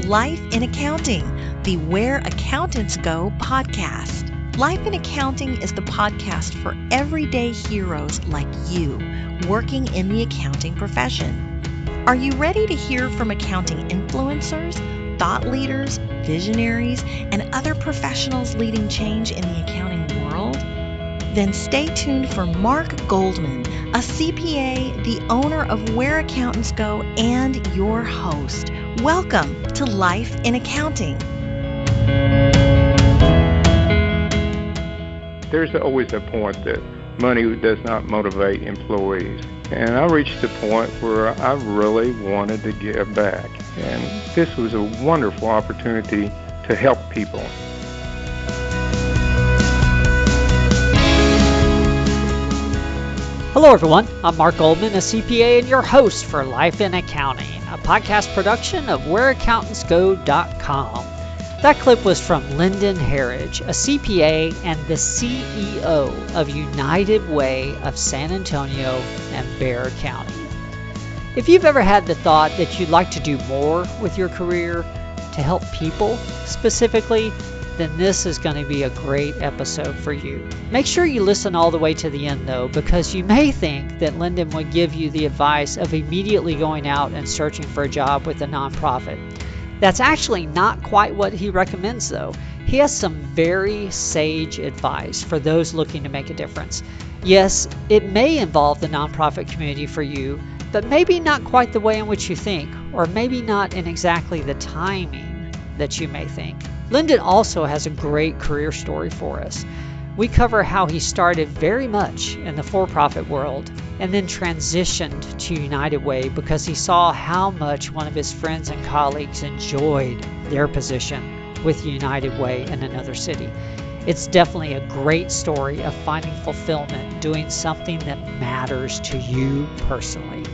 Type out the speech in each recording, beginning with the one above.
Life in Accounting, the Where Accountants Go podcast. Life in Accounting is the podcast for everyday heroes like you working in the accounting profession. Are you ready to hear from accounting influencers, thought leaders, visionaries, and other professionals leading change in the accounting world? Then stay tuned for Mark Goldman, a CPA, the owner of Where Accountants Go, and your host. Welcome to Life in Accounting. There's always a point that money does not motivate employees. And I reached the point where I really wanted to give back. And this was a wonderful opportunity to help people. Hello everyone, I'm Mark Goldman, a CPA and your host for Life in Accounting, a podcast production of WhereAccountantsGo.com. That clip was from Lyndon Herridge, a CPA and the CEO of United Way of San Antonio and Bexar County. If you've ever had the thought that you'd like to do more with your career to help people specifically, then this is going to be a great episode for you. Make sure you listen all the way to the end though, because you may think that Lyndon would give you the advice of immediately going out and searching for a job with a nonprofit. That's actually not quite what he recommends though. He has some very sage advice for those looking to make a difference. Yes, it may involve the nonprofit community for you, but maybe not quite the way in which you think, or maybe not in exactly the timing that you may think. Lyndon also has a great career story for us. We cover how he started very much in the for-profit world and then transitioned to United Way because he saw how much one of his friends and colleagues enjoyed their position with United Way in another city. It's definitely a great story of finding fulfillment, doing something that matters to you personally.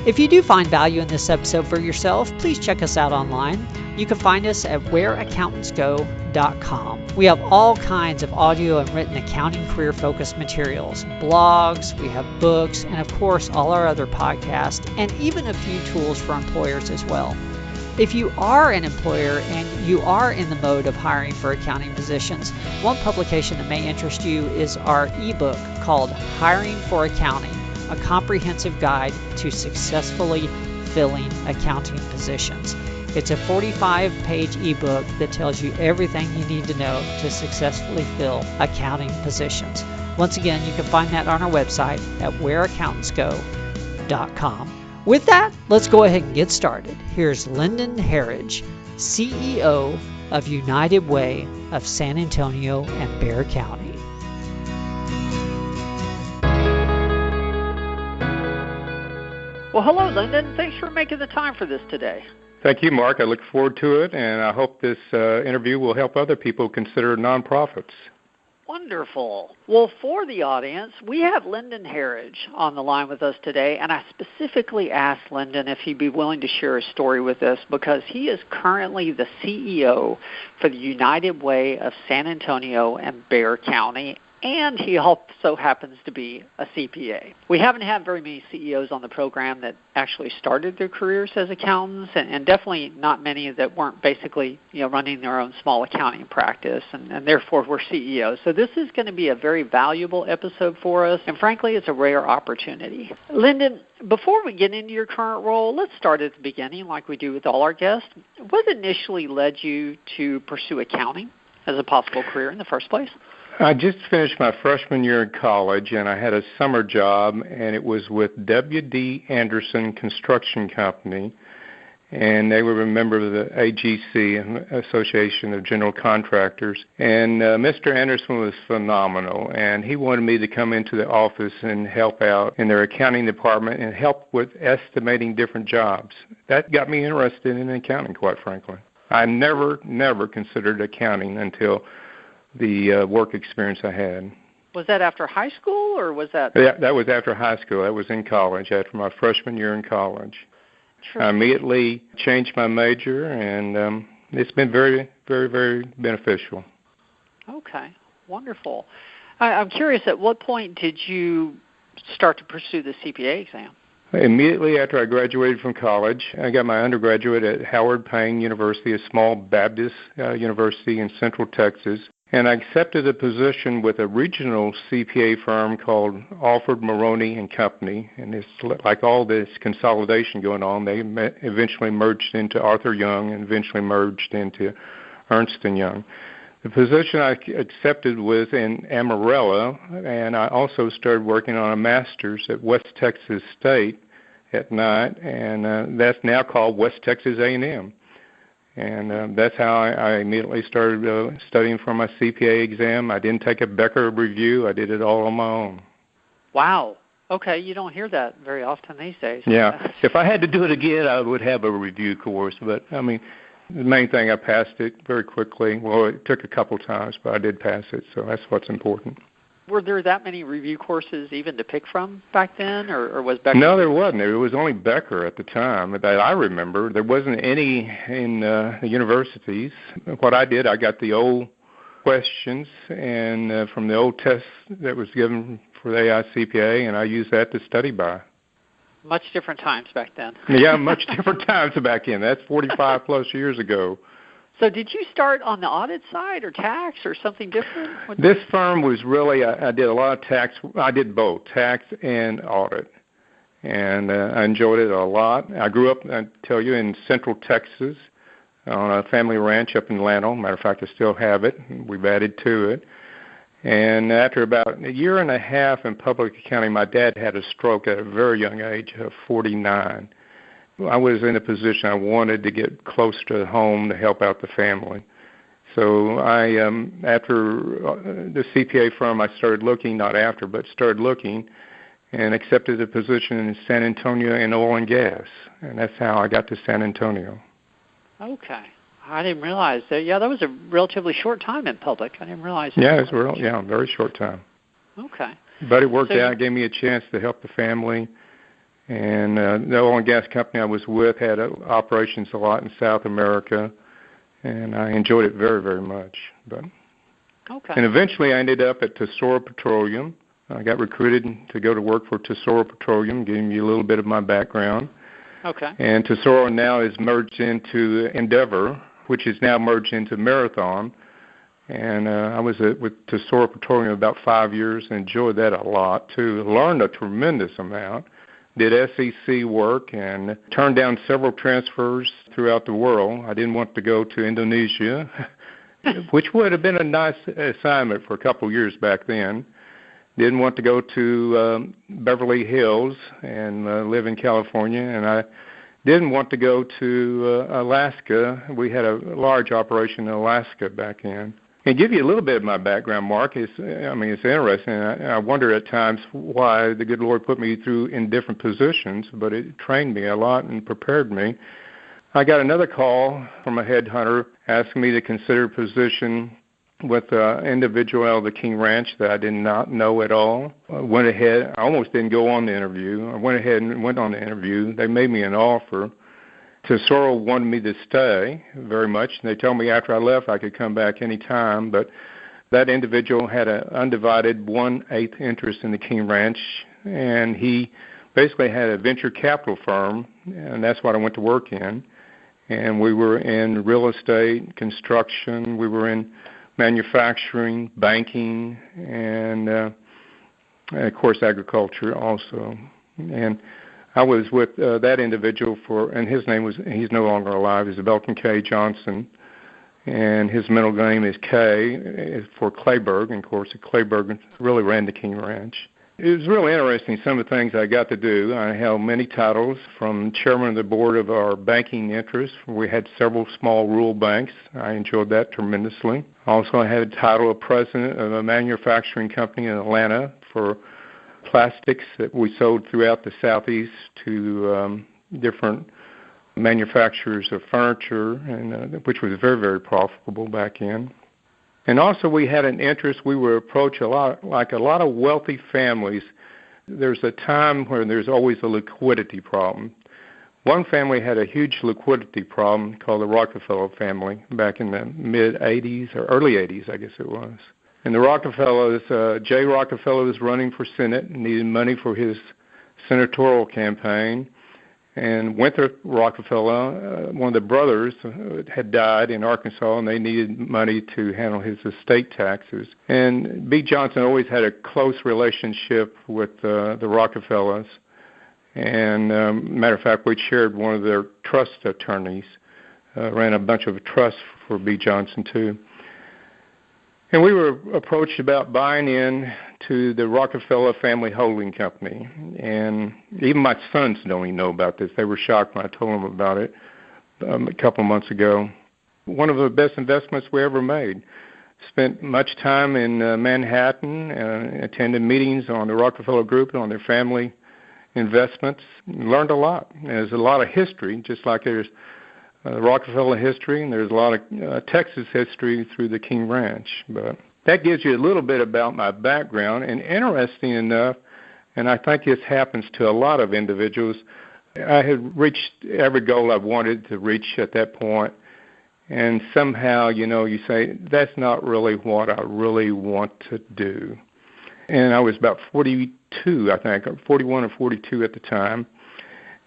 If you do find value in this episode for yourself, please check us out online. You can find us at whereaccountantsgo.com. We have all kinds of audio and written accounting career-focused materials, blogs, we have books, and of course all our other podcasts, and even a few tools for employers as well. If you are an employer and you are in the mode of hiring for accounting positions, one publication that may interest you is our ebook called Hiring for Accounting, a comprehensive guide to successfully filling accounting positions. It's a 45-page ebook that tells you everything you need to know to successfully fill accounting positions. Once again, you can find that on our website at whereaccountantsgo.com. With that, let's go ahead and get started. Here's Lyndon Herridge, CEO of United Way of San Antonio and Bexar County. Well, hello, Lyndon. Thanks for making the time for this today. Thank you, Mark. I look forward to it, and I hope this interview will help other people consider nonprofits. Wonderful. Well, for the audience, we have Lyndon Herridge on the line with us today, and I specifically asked Lyndon if he'd be willing to share a story with us because he is currently the CEO for the United Way of San Antonio and Bexar County, and he also happens to be a CPA. We haven't had very many CEOs on the program that actually started their careers as accountants, and definitely not many that weren't basically running their own small accounting practice, and therefore were CEOs. So this is going to be a very valuable episode for us, and frankly, it's a rare opportunity. Lyndon, before we get into your current role, let's start at the beginning like we do with all our guests. What initially led you to pursue accounting as a possible career in the first place? I just finished my freshman year in college, and I had a summer job, and it was with W.D. Anderson Construction Company, and they were a member of the AGC, Association of General Contractors. And Mr. Anderson was phenomenal, and he wanted me to come into the office and help out in their accounting department and help with estimating different jobs. That got me interested in accounting, quite frankly. I never considered accounting until the work experience I had. Was that after high school, or was that? Yeah, that was after high school. That was in college, after my freshman year in college. True. I immediately changed my major, and it's been very, very, very beneficial. Okay, wonderful. I'm curious, at what point did you start to pursue the CPA exam? Immediately after I graduated from college, I got my undergraduate at Howard Payne University, a small Baptist university in Central Texas, and I accepted a position with a regional CPA firm called Alford Moroney and Company. And it's like all this consolidation going on. They eventually merged into Arthur Young and eventually merged into Ernst & Young. The position I accepted was in Amarillo, and I also started working on a master's at West Texas State at night, and that's now called West Texas A&M. And that's how I immediately started studying for my CPA exam. I didn't take a Bexar review. I did it all on my own. Wow. Okay, you don't hear that very often these days. Yeah. If I had to do it again, I would have a review course, but, I mean, the main thing, I passed it very quickly. Well, it took a couple times, but I did pass it, so that's what's important. Were there that many review courses even to pick from back then, or was Bexar? No, there wasn't. It was only Bexar at the time that I remember. There wasn't any in the universities. What I did, I got the old questions and from the old tests that was given for the AICPA, and I used that to study by. Much different times back then. Yeah, much different times back then. That's 45 plus years ago. So did you start on the audit side or tax or something different? This firm was really, I did a lot of tax. I did both, tax and audit. And I enjoyed it a lot. I grew up, I tell you, in Central Texas on a family ranch up in Llano. Matter of fact, I still have it. We've added to it. And after about a year and a half in public accounting, my dad had a stroke at a very young age of 49. I was in a position I wanted to get close to home to help out the family. So I, after the CPA firm, I started looking, not after, but started looking, and accepted a position in San Antonio in oil and gas. And that's how I got to San Antonio. Okay. I didn't realize that. Yeah, that was a relatively short time in public. I didn't realize that. Yeah, it was a very short time. Okay. But it worked out. It gave me a chance to help the family. And the oil and gas company I was with had operations a lot in South America, and I enjoyed it very, very much. But okay. And eventually I ended up at Tesoro Petroleum. I got recruited to go to work for Tesoro Petroleum, giving you a little bit of my background. Okay. And Tesoro now is merged into Endeavor, which is now merged into Marathon. And I was with Tesoro Petroleum about 5 years and enjoyed that a lot, too. Learned a tremendous amount. Did SEC work and turned down several transfers throughout the world. I didn't want to go to Indonesia, which would have been a nice assignment for a couple of years back then. Didn't want to go to Beverly Hills and live in California, and I didn't want to go to Alaska. We had a large operation in Alaska back then. And give you a little bit of my background, Mark. It's interesting. I wonder at times why the good Lord put me through in different positions, but it trained me a lot and prepared me. I got another call from a headhunter asking me to consider a position with an individual out of the King Ranch that I did not know at all. I went ahead. I almost didn't go on the interview. I went ahead and went on the interview. They made me an offer. Tesoro wanted me to stay very much. They told me after I left I could come back any time, but that individual had an undivided 1/8 interest in the King Ranch, and he basically had a venture capital firm, and that's what I went to work in. And we were in real estate, construction, we were in manufacturing, banking, and of course agriculture also. And I was with that individual and his name he's no longer alive, is Belton K. Johnson, and his middle name is K for Clayburg, and of course Clayburg really ran the King Ranch. It was really interesting, some of the things I got to do. I held many titles, from chairman of the board of our banking interest. We had several small rural banks. I enjoyed that tremendously. Also, I had a title of president of a manufacturing company in Atlanta for plastics that we sold throughout the Southeast to different manufacturers of furniture, and which was very, very profitable back then. And also we had an interest, we were approached a lot of wealthy families. There's a time where there's always a liquidity problem. One family had a huge liquidity problem called the Rockefeller family back in the mid-'80s or early '80s, I guess it was. And the Rockefellers, Jay Rockefeller was running for Senate and needed money for his senatorial campaign. And Winthrop Rockefeller, one of the brothers, had died in Arkansas, and they needed money to handle his estate taxes. And B. Johnson always had a close relationship with the Rockefellers. And matter of fact, we shared one of their trust attorneys, ran a bunch of trusts for B. Johnson, too. And we were approached about buying in to the Rockefeller Family Holding Company. And even my sons don't even know about this. They were shocked when I told them about it a couple months ago. One of the best investments we ever made. Spent much time in Manhattan, attended meetings on the Rockefeller Group and on their family investments. Learned a lot. There's a lot of history, just like there's Rockefeller history, and there's a lot of Texas history through the King Ranch. But that gives you a little bit about my background. And interesting enough, and I think this happens to a lot of individuals, I had reached every goal I wanted to reach at that point, and somehow, you say, that's not really what I really want to do. And I was about 42, I think, 41 or 42 at the time.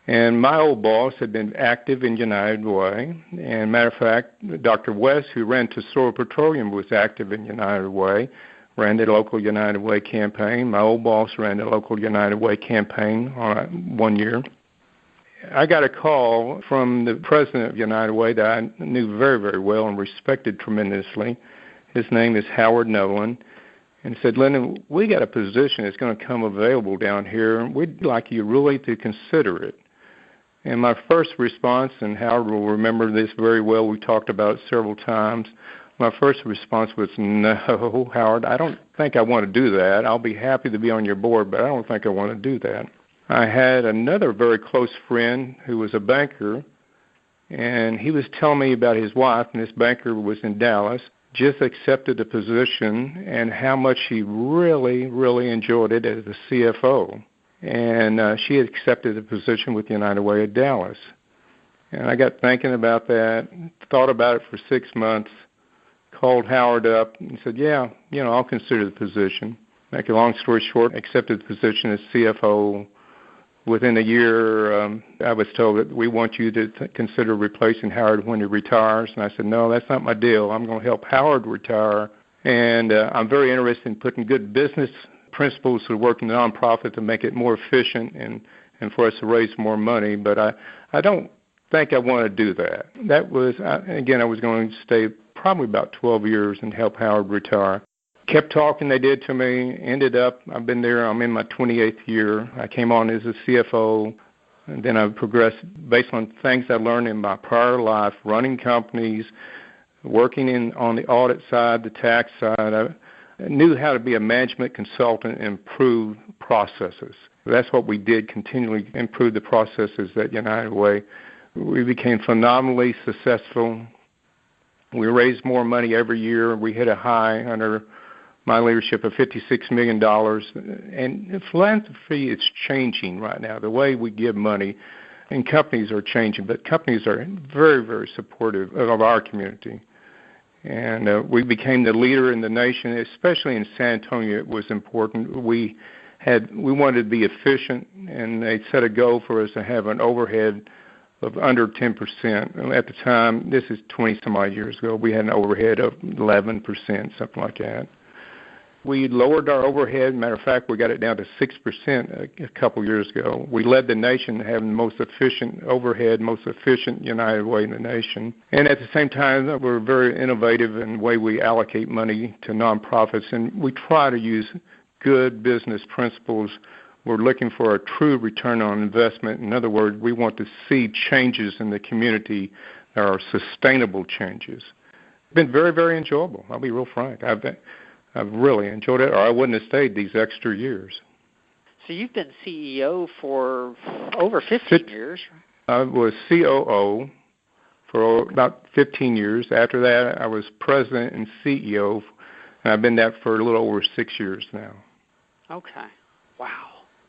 And my old boss had been active in United Way. And matter of fact, Dr. West, who ran Tesoro Petroleum, was active in United Way, ran the local United Way campaign. My old boss ran the local United Way campaign one year. I got a call from the president of United Way that I knew very, very well and respected tremendously. His name is Howard Nolan. And said, Lyndon, we got a position that's going to come available down here, and we'd like you really to consider it. And my first response, and Howard will remember this very well, we talked about it several times, my first response was, no, Howard, I don't think I want to do that. I'll be happy to be on your board, but I don't think I want to do that. I had another very close friend who was a banker, and he was telling me about his wife, and this banker was in Dallas, just accepted the position and how much he really, really enjoyed it as the CFO. And she had accepted the position with United Way of Dallas. And I got thinking about that, thought about it for 6 months, called Howard up and said, yeah, I'll consider the position. Make a long story short, accepted the position as CFO. Within a year, I was told that we want you to consider replacing Howard when he retires. And I said, no, that's not my deal. I'm going to help Howard retire. And I'm very interested in putting good business principles to work in the nonprofit to make it more efficient and for us to raise more money. But I don't think I want to do that. That was, again, I was going to stay probably about 12 years and help Howard retire. Kept talking, they did to me, ended up, I've been there, I'm in my 28th year. I came on as a CFO, and then I progressed based on things I learned in my prior life, running companies, working on the audit side, the tax side. I knew how to be a management consultant and improve processes. That's what we did, continually improve the processes at United Way. We became phenomenally successful. We raised more money every year. We hit a high under my leadership of $56 million. And philanthropy is changing right now. The way we give money, and companies are changing, but companies are very, very supportive of our community. And we became the leader in the nation, especially in San Antonio. It was important. We wanted to be efficient, and they set a goal for us to have an overhead of under 10%. At the time, this is 20-some-odd years ago, we had an overhead of 11%, something like that. We lowered our overhead. Matter of fact, we got it down to 6% a couple years ago. We led the nation having the most efficient overhead, most efficient United Way in the nation. And at the same time, we're very innovative in the way we allocate money to nonprofits, and we try to use good business principles. We're looking for a true return on investment. In other words, we want to see changes in the community that are sustainable changes. It's been very, very enjoyable. I'll be real frank. I've really enjoyed it, or I wouldn't have stayed these extra years. So you've been CEO for over 15 years. I was COO for about 15 years. After that, I was president and CEO, and I've been that for a little over 6 years now. Okay. Wow.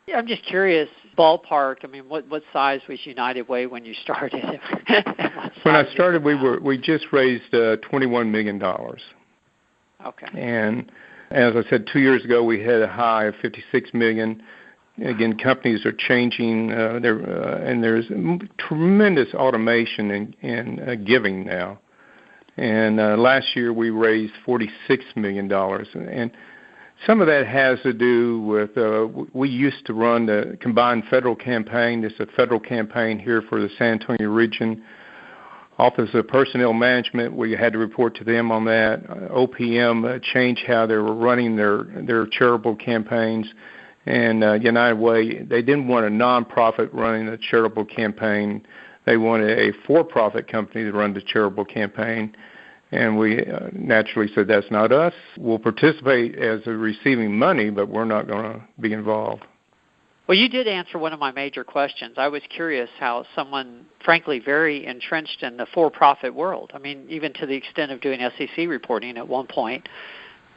Yeah, I'm just curious, ballpark, I mean, what size was United Way when you started? When I started, we just raised $21 million. Okay. And as I said, 2 years ago, we had a high of $56 million. Again, companies are changing, and there's tremendous automation in giving now. And last year we raised $46 million. And some of that has to do with, we used to run the combined federal campaign. This is a federal campaign here for the San Antonio region. Office of Personnel Management, we had to report to them on that. OPM changed how they were running their charitable campaigns. And United Way, they didn't want a nonprofit running a charitable campaign. They wanted a for-profit company to run the charitable campaign. And we naturally said, that's not us. We'll participate as receiving money, but we're not going to be involved. Well, you did answer one of my major questions. I was curious how someone, frankly, very entrenched in the for-profit world, I mean, even to the extent of doing SEC reporting at one point,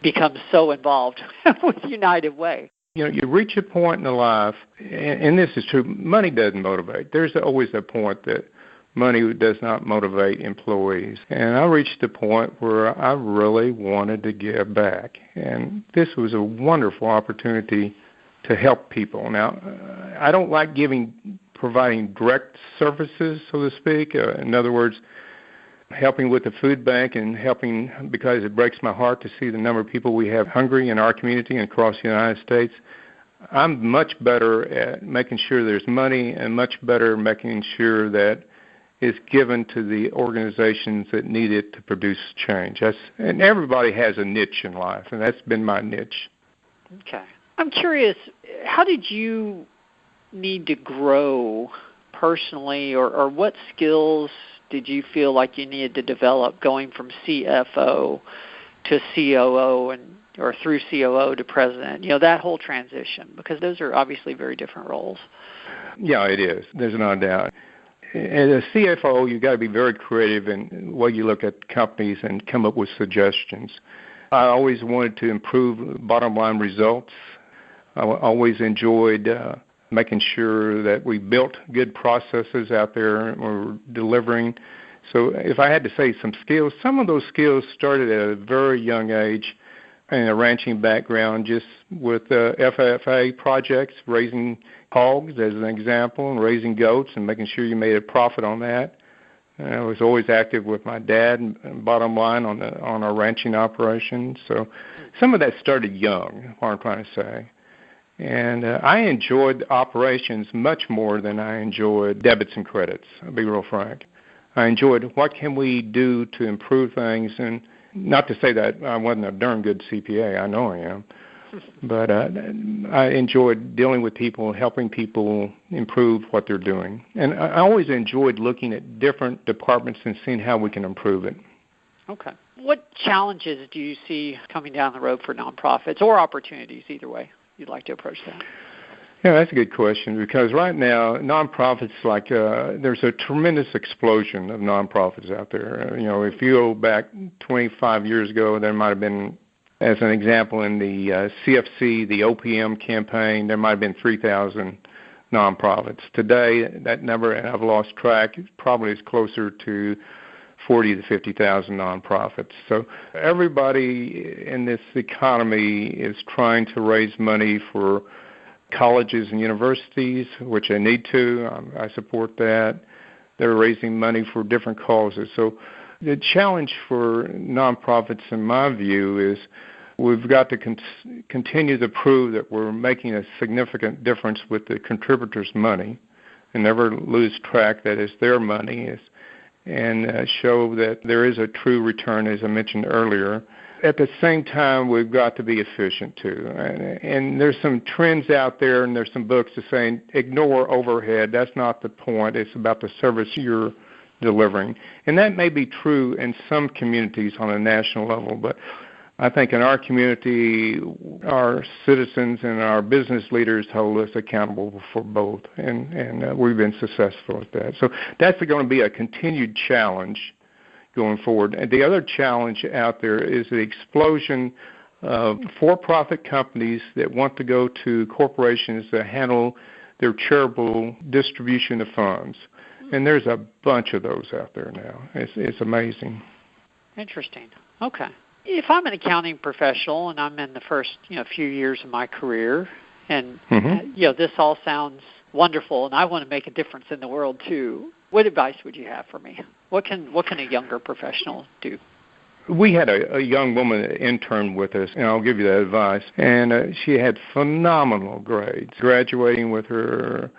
becomes so involved with United Way. You know, you reach a point in life, and this is true, money doesn't motivate. There's always a point that money does not motivate employees. And I reached a point where I really wanted to give back. And this was a wonderful opportunity to help people. Now, I don't like providing direct services, so to speak. In other words, helping with the food bank and helping because it breaks my heart to see the number of people we have hungry in our community and across the United States. I'm much better at making sure there's money and much better making sure that is given to the organizations that need it to produce change. And everybody has a niche in life, and that's been my niche. Okay. I'm curious, how did you need to grow personally, or what skills did you feel like you needed to develop going from CFO to COO or through COO to president? You know, that whole transition, because those are obviously very different roles. Yeah, it is. There's no doubt. As a CFO, you've got to be very creative in the way you look at companies and come up with suggestions. I always wanted to improve bottom line results. I always enjoyed making sure that we built good processes out there and we're delivering. So if I had to say some skills, some of those skills started at a very young age in a ranching background, just with FFA projects, raising hogs as an example, and raising goats and making sure you made a profit on that. I was always active with my dad, and bottom line, on our ranching operations. So some of that started young, what I'm trying to say. And I enjoyed operations much more than I enjoyed debits and credits, I'll be real frank. I enjoyed what can we do to improve things, and not to say that I wasn't a darn good CPA, I know I am, but I enjoyed dealing with people, helping people improve what they're doing. And I always enjoyed looking at different departments and seeing how we can improve it. Okay. What challenges do you see coming down the road for nonprofits, or opportunities, either way you'd like to approach that? Yeah, that's a good question, because right now, nonprofits, there's a tremendous explosion of nonprofits out there. You know, if you go back 25 years ago, there might have been, as an example, in the CFC, the OPM campaign, there might have been 3,000 nonprofits. Today, that number, and I've lost track, probably is closer to 40 to 50,000 nonprofits. So everybody in this economy is trying to raise money for colleges and universities, which they need to. I support that. They're raising money for different causes. So the challenge for nonprofits, in my view, is we've got to continue to prove that we're making a significant difference with the contributors' money and never lose track that it's their money, and show that there is a true return, as I mentioned earlier. At the same time, we've got to be efficient, too. And there's some trends out there, and there's some books that say ignore overhead. That's not the point. It's about the service you're delivering. And that may be true in some communities on a national level, but I think in our community, our citizens and our business leaders hold us accountable for both, and we've been successful at that. So that's going to be a continued challenge going forward. And the other challenge out there is the explosion of for-profit companies that want to go to corporations that handle their charitable distribution of funds. And there's a bunch of those out there now. It's amazing. Interesting. Okay. If I'm an accounting professional and I'm in the first few years of my career, And, this all sounds wonderful, and I want to make a difference in the world, too. What advice would you have for me? What can a younger professional do? We had a young woman that interned with us, and I'll give you that advice. And she had phenomenal grades, graduating with her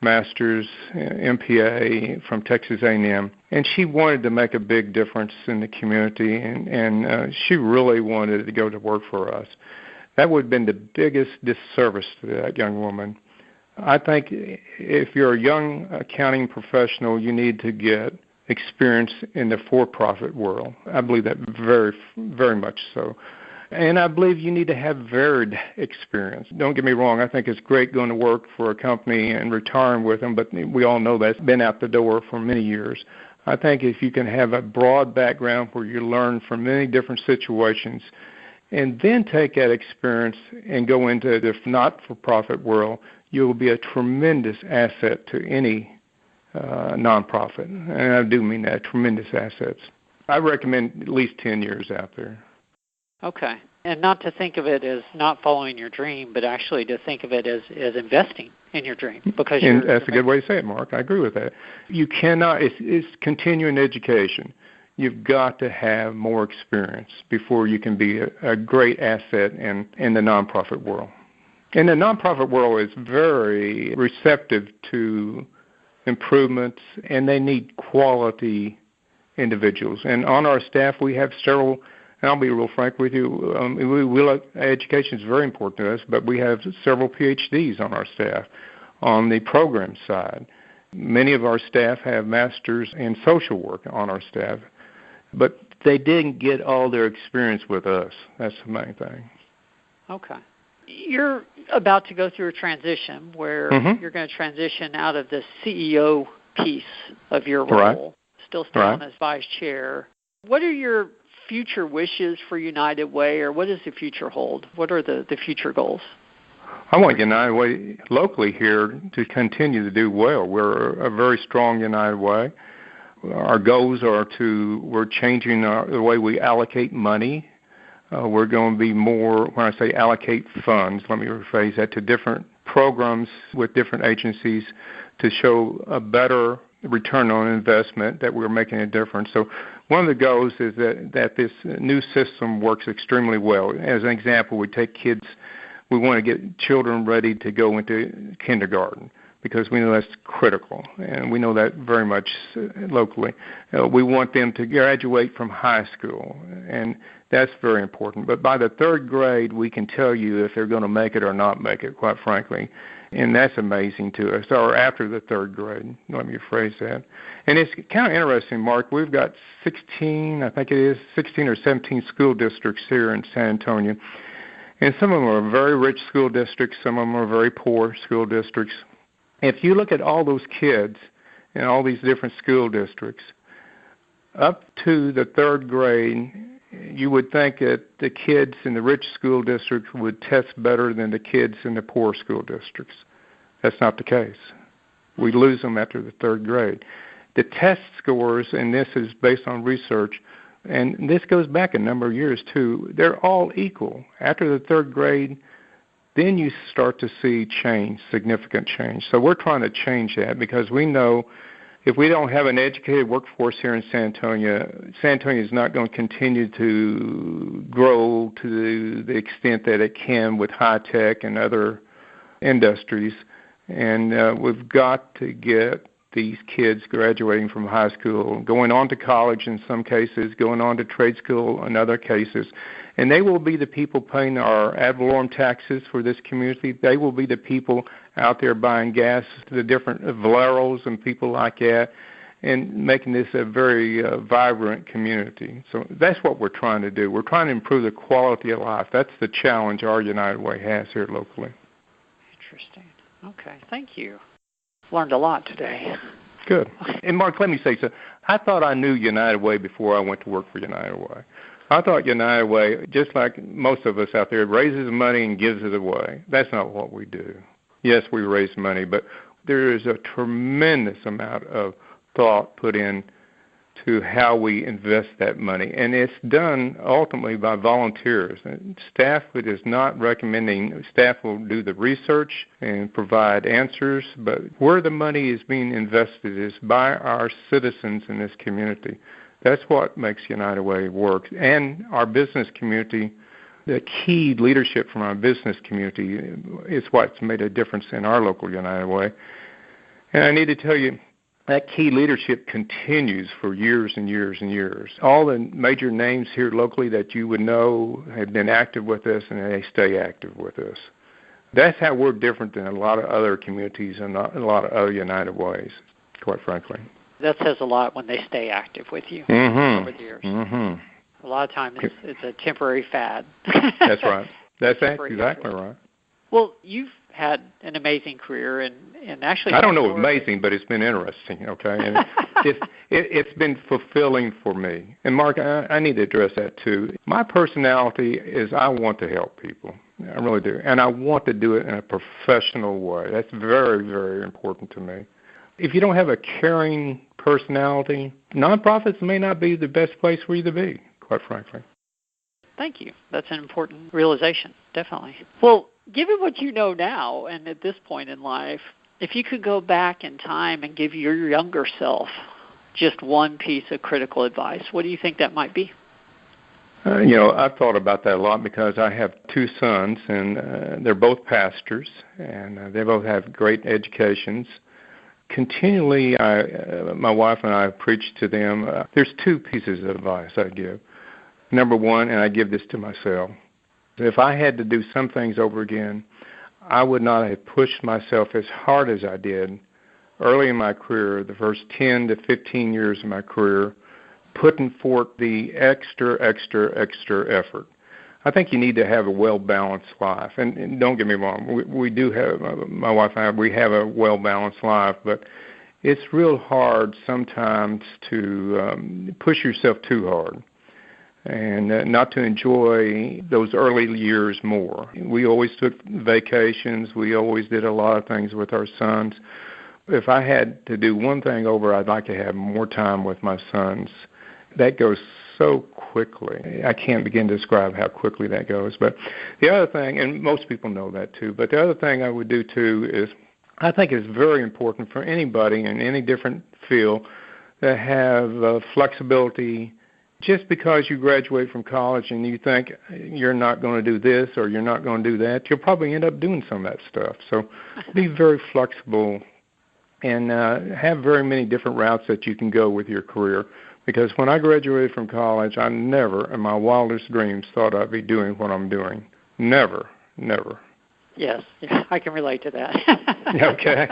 master's MPA from Texas A&M. And she wanted to make a big difference in the community, and she really wanted to go to work for us. That would have been the biggest disservice to that young woman. I think if you're a young accounting professional, you need to get experience in the for-profit world. I believe that very, very much so. And I believe you need to have varied experience. Don't get me wrong, I think it's great going to work for a company and retiring with them, but we all know that's been out the door for many years. I think if you can have a broad background where you learn from many different situations and then take that experience and go into the not-for-profit world, you will be a tremendous asset to any nonprofit. And I do mean that, tremendous assets. I recommend at least 10 years out there. Okay. And not to think of it as not following your dream, but actually to think of it as investing in your dream. Because that's a good way to say it, Mark. I agree with that. You cannot, it's continuing education. You've got to have more experience before you can be a great asset in the nonprofit world. And the nonprofit world is very receptive to improvements, and they need quality individuals. And on our staff, we have several, and I'll be real frank with you, education is very important to us, but we have several PhDs on our staff on the program side. Many of our staff have masters in social work on our staff, but they didn't get all their experience with us. That's the main thing. Okay. You're about to go through a transition where you're going to transition out of the CEO piece of your role, still stay on as vice chair. What are your future wishes for United Way, or what does the future hold? What are the future goals? I want United Way locally here to continue to do well. We're a very strong United Way. Our goals are we're changing the way we allocate money. We're going to be more, when I say allocate funds, let me rephrase that, to different programs with different agencies to show a better return on investment, that we're making a difference. So one of the goals is that this new system works extremely well. As an example, we take kids, we want to get children ready to go into kindergarten, because we know that's critical, and we know that very much locally. We want them to graduate from high school, and that's very important. But by the third grade, we can tell you if they're going to make it or not make it, quite frankly, and that's amazing to us. Or after the third grade, let me rephrase that. And it's kind of interesting, Mark. We've got 16 or 17 school districts here in San Antonio, and some of them are very rich school districts, some of them are very poor school districts. If you look at all those kids in all these different school districts, up to the third grade, you would think that the kids in the rich school districts would test better than the kids in the poor school districts. That's not the case. We lose them after the third grade. The test scores, and this is based on research, and this goes back a number of years too, they're all equal. After the third grade, then you start to see change, significant change. So we're trying to change that, because we know if we don't have an educated workforce here in San Antonio is not going to continue to grow to the extent that it can with high tech and other industries. And we've got to get these kids graduating from high school, going on to college in some cases, going on to trade school in other cases. And they will be the people paying our ad valorem taxes for this community. They will be the people out there buying gas to the different Valeros and people like that, and making this a very vibrant community. So that's what we're trying to do. We're trying to improve the quality of life. That's the challenge our United Way has here locally. Interesting. Okay, thank you. Learned a lot today. Good. And Mark, let me say so. I thought I knew United Way before I went to work for United Way. I thought United Way, just like most of us out there, raises money and gives it away. That's not what we do. Yes, we raise money, but there is a tremendous amount of thought put in to how we invest that money. And it's done ultimately by volunteers. Staff is not recommending. Staff will do the research and provide answers, but where the money is being invested is by our citizens in this community. That's what makes United Way work. And our business community, the key leadership from our business community is what's made a difference in our local United Way. And I need to tell you, that key leadership continues for years and years and years. All the major names here locally that you would know have been active with us, and they stay active with us. That's how we're different than a lot of other communities and a lot of other United Ways, quite frankly. That says a lot when they stay active with you over the years. Mm-hmm. A lot of times it's a temporary fad. That's right. That's exactly right. Well, you've had an amazing career, and actually... I don't know amazing, but it's been interesting, okay? And it's been fulfilling for me. And, Mark, I need to address that, too. My personality is I want to help people. I really do. And I want to do it in a professional way. That's very, very important to me. If you don't have a caring personality, nonprofits may not be the best place for you to be, quite frankly. Thank you. That's an important realization, definitely. Well, given what you know now and at this point in life, if you could go back in time and give your younger self just one piece of critical advice, what do you think that might be? I've thought about that a lot because I have two sons, and they're both pastors, and they both have great educations. Continually, my wife and I preach to them. There's two pieces of advice I give. Number one, and I give this to myself, if I had to do some things over again, I would not have pushed myself as hard as I did early in my career, the first 10 to 15 years of my career, putting forth the extra effort. I think you need to have a well-balanced life. And don't get me wrong, we do have, my wife and I, we have a well-balanced life, but it's real hard sometimes to push yourself too hard and not to enjoy those early years more. We always took vacations. We always did a lot of things with our sons. If I had to do one thing over, I'd like to have more time with my sons. That goes so quickly. I can't begin to describe how quickly that goes. But the other thing, and most people know that too, but the other thing I would do too is I think it's very important for anybody in any different field to have flexibility. Just because you graduate from college and you think you're not going to do this or you're not going to do that, you'll probably end up doing some of that stuff. So be very flexible and have very many different routes that you can go with your career. Because when I graduated from college, I never in my wildest dreams thought I'd be doing what I'm doing. Never. Yes, I can relate to that. Okay.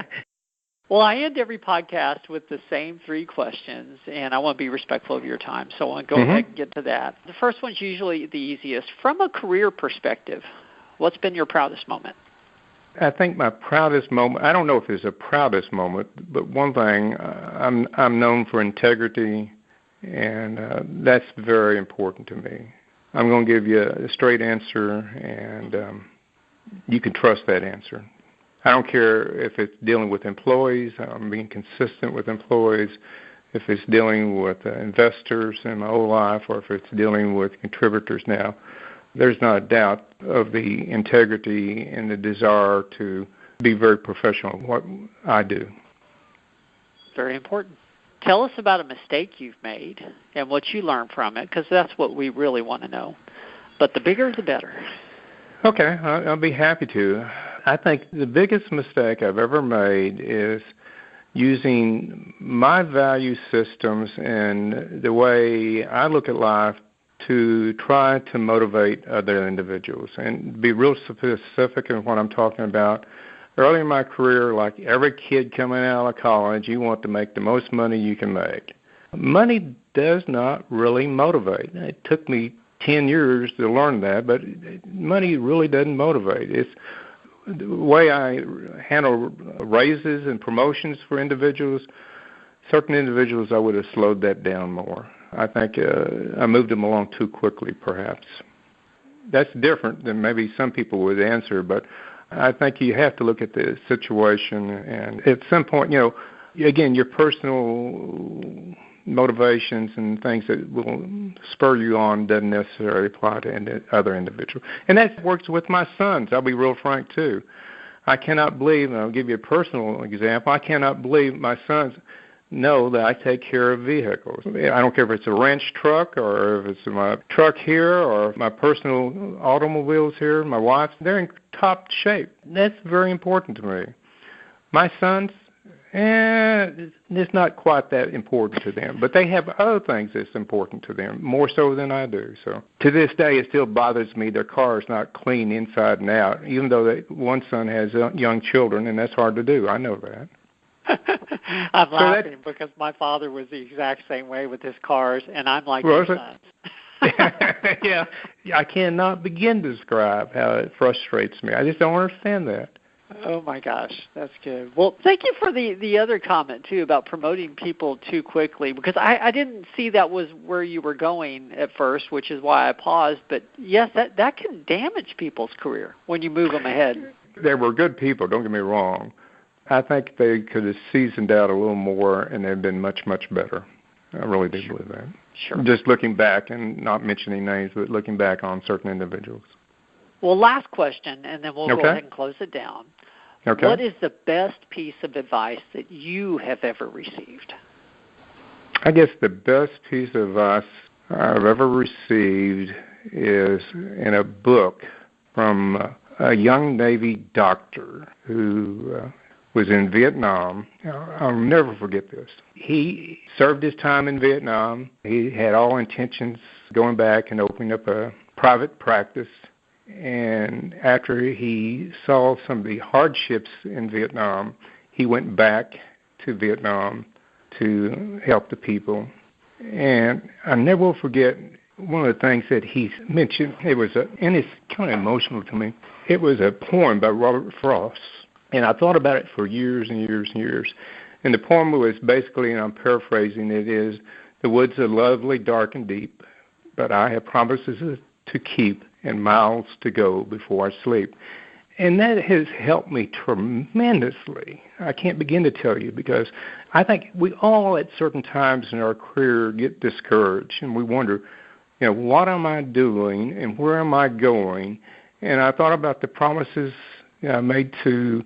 Well, I end every podcast with the same three questions, and I want to be respectful of your time, so I want to go ahead and get to that. The first one's usually the easiest. From a career perspective, what's been your proudest moment? I think my proudest moment, I don't know if it's a proudest moment, but one thing, I'm known for integrity, and that's very important to me. I'm going to give you a straight answer, and you can trust that answer. I don't care if it's dealing with employees, I'm being consistent with employees, if it's dealing with investors in my whole life, or if it's dealing with contributors now. There's not a doubt of the integrity and the desire to be very professional in what I do. Very important. Tell us about a mistake you've made and what you learned from it, because that's what we really want to know. But the bigger, the better. Okay, I'll be happy to. I think the biggest mistake I've ever made is using my value systems and the way I look at life to try to motivate other individuals and be real specific in what I'm talking about. Early in my career, like every kid coming out of college, you want to make the most money you can make. Money does not really motivate. It took me 10 years to learn that, but money really doesn't motivate. It's the way I handle raises and promotions for individuals. Certain individuals, I would have slowed that down more. I think I moved them along too quickly, perhaps. That's different than maybe some people would answer, but I think you have to look at the situation, and at some point, again, your personal motivations and things that will spur you on doesn't necessarily apply to other individuals. And that works with my sons. I'll be real frank, too. I cannot believe, and I'll give you a personal example, I cannot believe my sons know that I take care of vehicles. I don't care if it's a ranch truck or if it's my truck here or my personal automobiles here, my wife's, they're in top shape. That's very important to me. My sons, it's not quite that important to them, but they have other things that's important to them, more so than I do. So to this day, it still bothers me their car is not clean inside and out, even though one son has young children, and that's hard to do. I know that. I'm laughing because my father was the exact same way with his cars, and I'm like your sons. Yeah, I cannot begin to describe how it frustrates me. I just don't understand that. Oh, my gosh. That's good. Well, thank you for the other comment, too, about promoting people too quickly, because I didn't see that was where you were going at first, which is why I paused. But, yes, that can damage people's career when you move them ahead. They were good people, don't get me wrong. I think they could have seasoned out a little more, and they've been much, much better. I really do believe that. Sure. Just looking back and not mentioning names, but looking back on certain individuals. Well, last question, and then we'll go ahead and close it down. Okay. What is the best piece of advice that you have ever received? I guess the best piece of advice I've ever received is in a book from a young Navy doctor who was in Vietnam. I'll never forget this. He served his time in Vietnam. He had all intentions going back and opening up a private practice. And after he saw some of the hardships in Vietnam, he went back to Vietnam to help the people. And I never will forget one of the things that he mentioned. And it's kind of emotional to me. It was a poem by Robert Frost. And I thought about it for years and years and years. And the poem was basically, and I'm paraphrasing it, is, the woods are lovely, dark and deep, but I have promises to keep and miles to go before I sleep. And that has helped me tremendously. I can't begin to tell you, because I think we all at certain times in our career get discouraged and we wonder, what am I doing and where am I going? And I thought about the promises I made to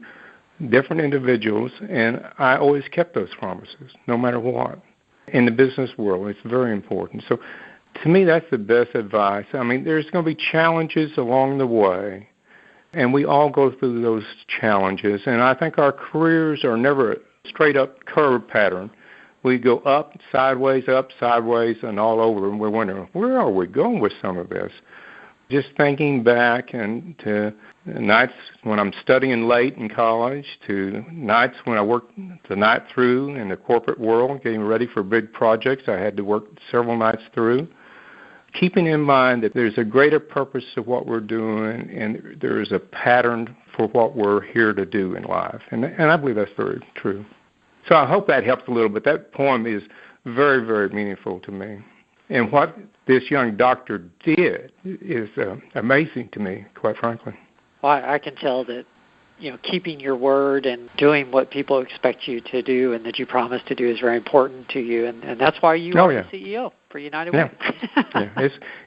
different individuals, and I always kept those promises, no matter what. In the business world, it's very important. So to me, that's the best advice. I mean, there's going to be challenges along the way, and we all go through those challenges. And I think our careers are never a straight-up curve pattern. We go up, sideways, and all over, and we're wondering, where are we going with some of this? Just thinking back and to nights when I'm studying late in college, to nights when I worked the night through in the corporate world, getting ready for big projects I had to work several nights through, keeping in mind that there's a greater purpose to what we're doing and there is a pattern for what we're here to do in life. And I believe that's very true. So I hope that helps a little bit. That poem is very, very meaningful to me. And what this young doctor did is amazing to me, quite frankly. Well, I can tell that, keeping your word and doing what people expect you to do and that you promised to do is very important to you. And that's why you are the CEO for United Way.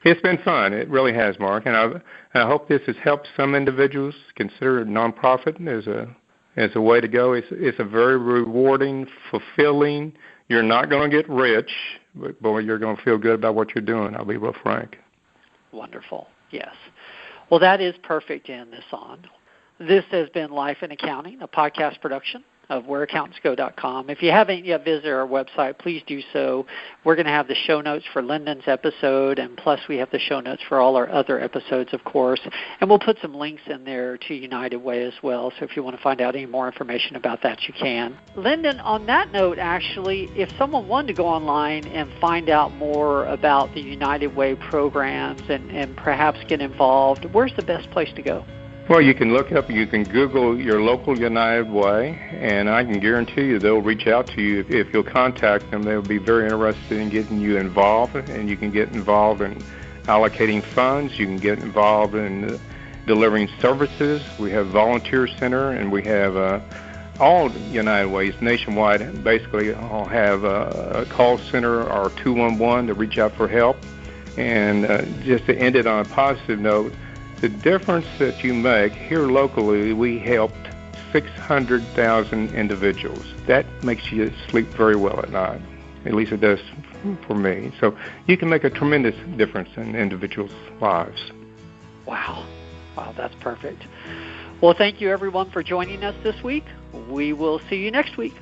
It's been fun. It really has, Mark. And I hope this has helped some individuals consider a nonprofit as a way to go. It's a very rewarding, fulfilling. You're not going to get rich, but, boy, you're going to feel good about what you're doing. I'll be real frank. Wonderful. Yes. Well, that is perfect to end this on. This has been Life in Accounting, a podcast production of whereaccountantsgo.com. If you haven't yet visited our website, please do so. We're going to have the show notes for Lyndon's episode, and plus we have the show notes for all our other episodes, of course. And we'll put some links in there to United Way as well, so if you want to find out any more information about that, you can. Lyndon, on that note, actually, if someone wanted to go online and find out more about the United Way programs and perhaps get involved, where's the best place to go? Well, you can Google your local United Way, and I can guarantee you they'll reach out to you. If you'll contact them, they'll be very interested in getting you involved, and you can get involved in allocating funds. You can get involved in delivering services. We have volunteer center, and we have all United Ways nationwide basically all have a call center or 211 to reach out for help. And just to end it on a positive note, the difference that you make here locally, we helped 600,000 individuals. That makes you sleep very well at night. At least it does for me. So you can make a tremendous difference in individuals' lives. Wow. Wow, that's perfect. Well, thank you, everyone, for joining us this week. We will see you next week.